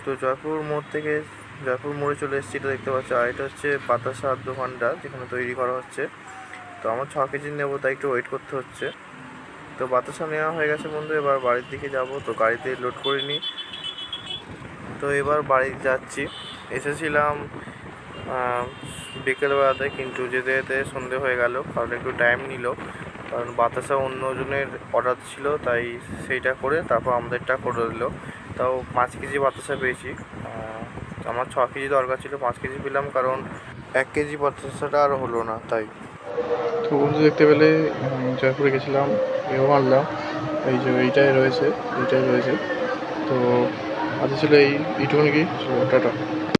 তো জয়পুর মোড় থেকে জয়পুর মোড়ে চলে এসেছি, এটা দেখতে পাচ্ছি। আর এটা হচ্ছে বাতাসার দোকানটা যেখানে তৈরি করা হচ্ছে। তো আমার 6 কেজি নেবো, তাই একটু ওয়েট করতে হচ্ছে। তো বাতাসা নেওয়া হয়ে গেছে বন্ধু, এবার বাড়ির দিকে যাব। তো গাড়িতে লোড করে নিই। তো এবার বাড়ি যাচ্ছি। এসেছিলাম বিকেলবেলাতে, কিন্তু যেতে যেতে সন্ধে হয়ে গেল, কারণ একটু টাইম নিল। কারণ বাতাসা অন্যজনের অর্ডার ছিল, তাই সেইটা করে তারপর আমাদেরটা করে দিল। তাও 5 কেজি বাতাসা পেয়েছি। আমার 6 কেজি দরকার ছিল, 5 কেজি পেলাম, কারণ 1 কেজি বাতাসাটা আর হলো না, তাই। তো বন্ধু দেখতে পেলে জয়পুরে গেছিলাম, এও আনলাম। এই যে এইটাই রয়েছে। তো আজ ছিল এইটুকুনি কি, চলো টাটা।